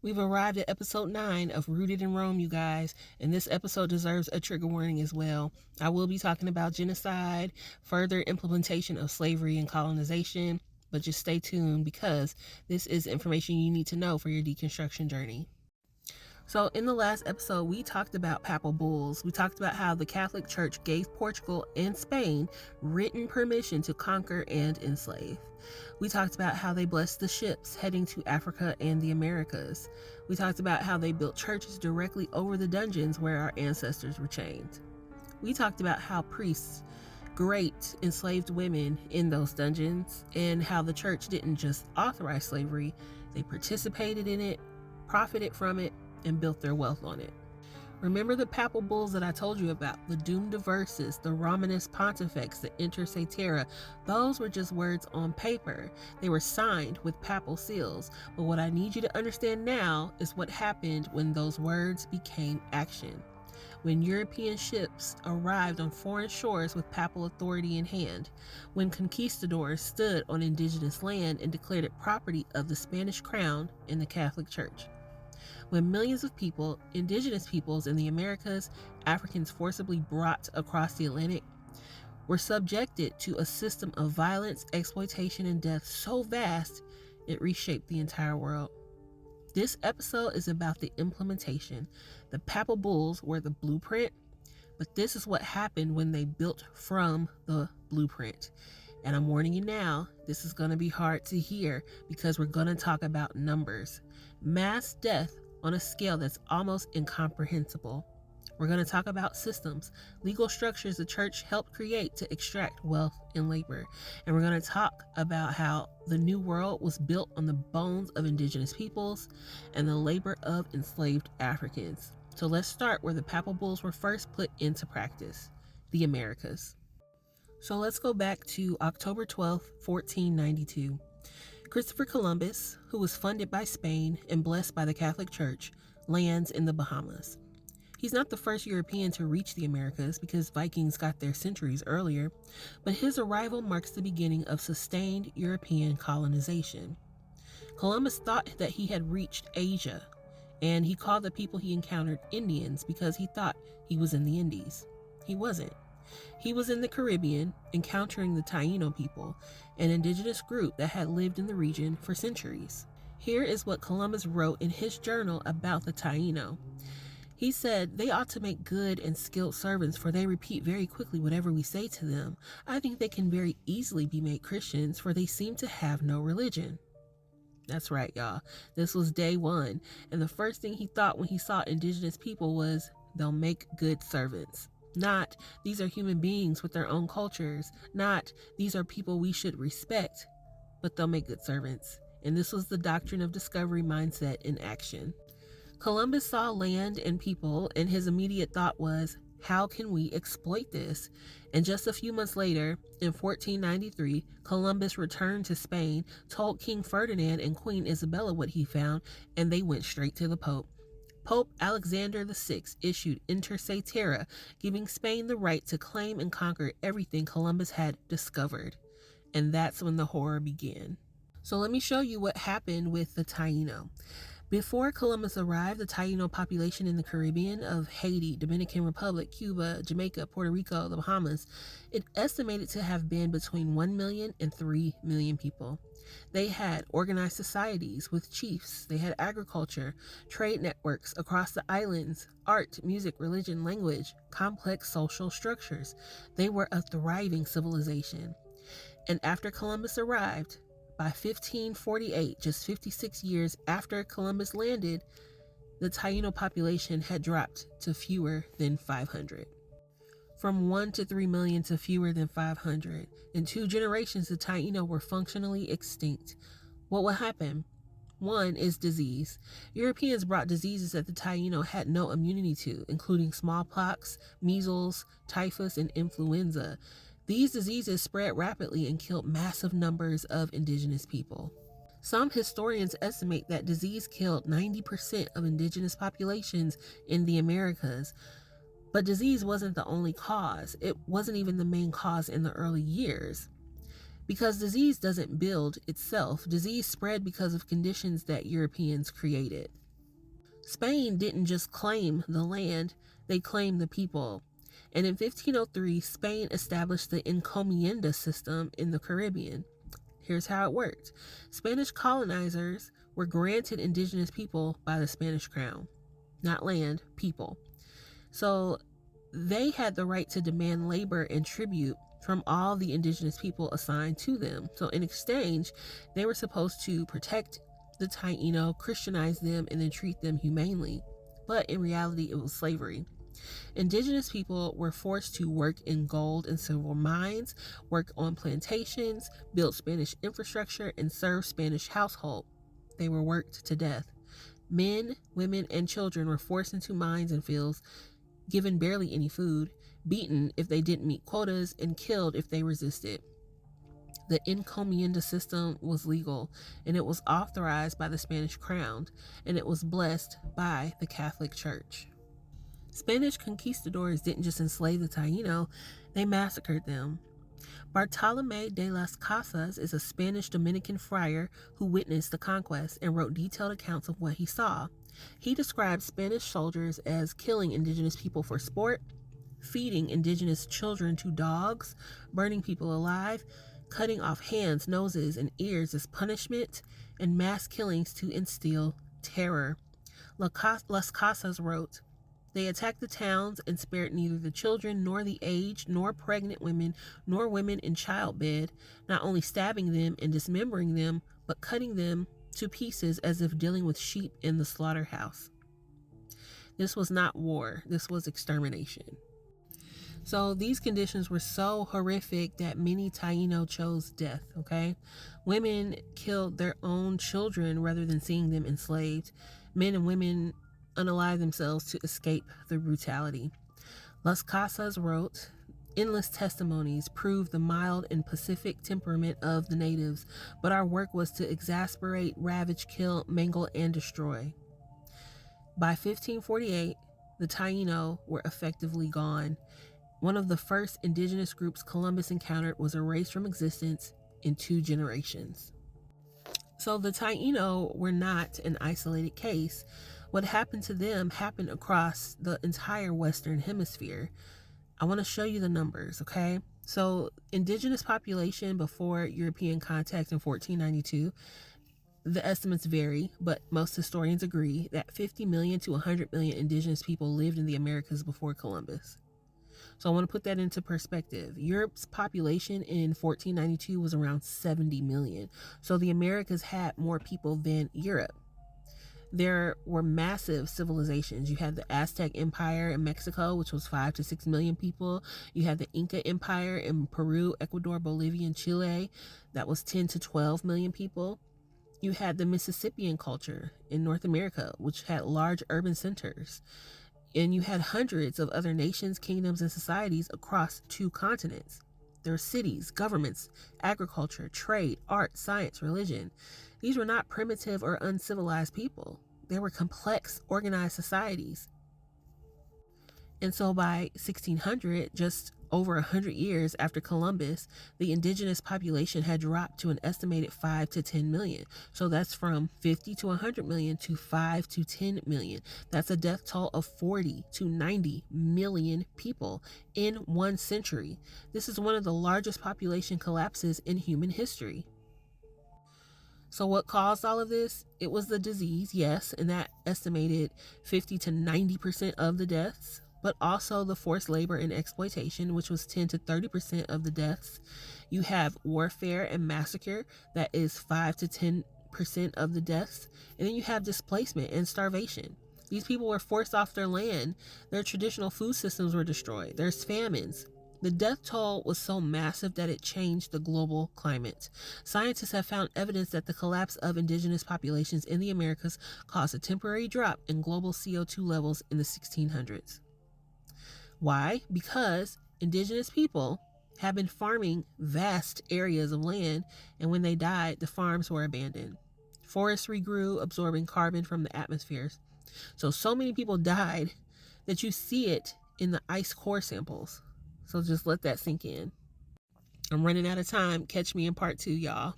We've arrived at episode 9 of Rooted in Rome, you guys, and this episode deserves a trigger warning as well. I will be talking about genocide, further implementation of slavery and colonization, but just stay tuned because this is information you need to know for your deconstruction journey. So, in the last episode, we talked about papal bulls. We talked about how the Catholic Church gave Portugal and Spain written permission to conquer and enslave. We talked about how they blessed the ships heading to Africa and the Americas. We talked about how they built churches directly over the dungeons where our ancestors were chained. We talked about how priests raped enslaved women in those dungeons and how the church didn't just authorize slavery, they participated in it, profited from it, and built their wealth on it. Remember the papal bulls that I told you about, the Dum Diversas, the Romanus Pontifex, the Inter Cetera? Those were just words on paper. They were signed with papal seals. But what I need you to understand now is what happened when those words became action. When European ships arrived on foreign shores with papal authority in hand, when conquistadors stood on indigenous land and declared it property of the Spanish crown and the Catholic Church. When millions of people, indigenous peoples in the Americas, Africans forcibly brought across the Atlantic, were subjected to a system of violence, exploitation, and death so vast it reshaped the entire world. This episode is about the implementation. The papal bulls were the blueprint, but this is what happened when they built from the blueprint. And I'm warning you now, this is going to be hard to hear because we're going to talk about numbers. Mass death on a scale that's almost incomprehensible. We're going to talk about systems, legal structures the church helped create to extract wealth and labor. And we're going to talk about how the New World was built on the bones of indigenous peoples and the labor of enslaved Africans. So let's start where the papal bulls were first put into practice, the Americas. So let's go back to October 12th, 1492. Christopher Columbus, who was funded by Spain and blessed by the Catholic Church, lands in the Bahamas. He's not the first European to reach the Americas because Vikings got there centuries earlier, but his arrival marks the beginning of sustained European colonization. Columbus thought that he had reached Asia, and he called the people he encountered Indians because he thought he was in the Indies. He wasn't. He was in the Caribbean, encountering the Taino people, an indigenous group that had lived in the region for centuries. Here is what Columbus wrote in his journal about the Taino. He said, "They ought to make good and skilled servants, for they repeat very quickly whatever we say to them. I think they can very easily be made Christians, for they seem to have no religion." That's right, y'all. This was day one, and the first thing he thought when he saw indigenous people was, they'll make good servants. Not, these are human beings with their own cultures. Not, these are people we should respect. But they'll make good servants. And this was the doctrine of discovery mindset in action. Columbus saw land and people, and his immediate thought was, how can we exploit this? And just a few months later, in 1493, Columbus returned to Spain, told King Ferdinand and Queen Isabella what he found, and they went straight to the Pope. Pope Alexander VI issued Inter Cetera, giving Spain the right to claim and conquer everything Columbus had discovered. And that's when the horror began. So let me show you what happened with the Taino. Before Columbus arrived, the Taino population in the Caribbean of Haiti, Dominican Republic, Cuba, Jamaica, Puerto Rico, the Bahamas, it estimated to have been between 1 million and 3 million people. They had organized societies with chiefs. They had agriculture, trade networks across the islands, art, music, religion, language, complex social structures. They were a thriving civilization. And after Columbus arrived, by 1548, just 56 years after Columbus landed, the Taino population had dropped to fewer than 500. From 1 to 3 million to fewer than 500. In 2 generations, the Taino were functionally extinct. What would happen? One is disease. Europeans brought diseases that the Taino had no immunity to, including smallpox, measles, typhus, and influenza. These diseases spread rapidly and killed massive numbers of indigenous people. Some historians estimate that disease killed 90% of indigenous populations in the Americas. But disease wasn't the only cause. It wasn't even the main cause in the early years. Because disease doesn't build itself. Disease spread because of conditions that Europeans created. Spain didn't just claim the land, they claimed the people. And in 1503, Spain established the encomienda system in the Caribbean. Here's how it worked. Spanish colonizers were granted indigenous people by the Spanish crown. Not land, people. So they had the right to demand labor and tribute from all the indigenous people assigned to them. So in exchange, they were supposed to protect the Taino, Christianize them, and then treat them humanely. But in reality, it was slavery. Indigenous people were forced to work in gold and silver mines, work on plantations, build Spanish infrastructure, and serve Spanish household. They were worked to death. Men, women, and children were forced into mines and fields, given barely any food, beaten if they didn't meet quotas, and killed if they resisted. The encomienda system was legal, and it was authorized by the Spanish crown, and it was blessed by the Catholic Church. Spanish conquistadors didn't just enslave the Taino, they massacred them. Bartolomé de las Casas is a Spanish Dominican friar who witnessed the conquest and wrote detailed accounts of what he saw. He described Spanish soldiers as killing indigenous people for sport, feeding indigenous children to dogs, burning people alive, cutting off hands, noses, and ears as punishment, and mass killings to instill terror. Las Casas wrote, "They attacked the towns and spared neither the children nor the aged nor pregnant women nor women in childbed, not only stabbing them and dismembering them, but cutting them to pieces as if dealing with sheep in the slaughterhouse." This was not war, this was extermination. So these conditions were so horrific that many Taino chose death, okay? Women killed their own children rather than seeing them enslaved. Men and women unalived themselves to escape the brutality. Las Casas wrote, "Endless testimonies prove the mild and pacific temperament of the natives, but our work was to exasperate, ravage, kill, mangle, and destroy." By 1548, the Taino were effectively gone. One of the first indigenous groups Columbus encountered was erased from existence in 2 generations. So the Taino were not an isolated case. What happened to them happened across the entire Western Hemisphere. I want to show you the numbers, okay? So indigenous population before European contact in 1492, the estimates vary, but most historians agree that 50 million to 100 million indigenous people lived in the Americas before Columbus. So I want to put that into perspective. Europe's population in 1492 was around 70 million. So the Americas had more people than Europe. There were massive civilizations. You had the Aztec Empire in Mexico, which was 5 to 6 million people. You had the Inca Empire in Peru, Ecuador, Bolivia, and Chile. That was 10 to 12 million people. You had the Mississippian culture in North America, which had large urban centers. And you had hundreds of other nations, kingdoms, and societies across 2 continents. There were cities, governments, agriculture, trade, art, science, religion. These were not primitive or uncivilized people. They were complex, organized societies. And so by 1600, just over 100 years after Columbus, the indigenous population had dropped to an estimated 5 to 10 million. So that's from 50 to 100 million to 5 to 10 million. That's a death toll of 40 to 90 million people in 1 century. This is one of the largest population collapses in human history. So what caused all of this? It was the disease, yes, and that estimated 50 to 90% of the deaths, but also the forced labor and exploitation, which was 10 to 30% of the deaths. You have warfare and massacre, that is 5 to 10% of the deaths. And then you have displacement and starvation. These people were forced off their land. Their traditional food systems were destroyed. There's famines. The death toll was so massive that it changed the global climate. Scientists have found evidence that the collapse of indigenous populations in the Americas caused a temporary drop in global CO2 levels in the 1600s. Why? Because indigenous people have been farming vast areas of land, and when they died, the farms were abandoned. Forests regrew, absorbing carbon from the atmosphere. So many people died that you see it in the ice core samples. So just let that sink in. I'm running out of time. Catch me in part 2, y'all.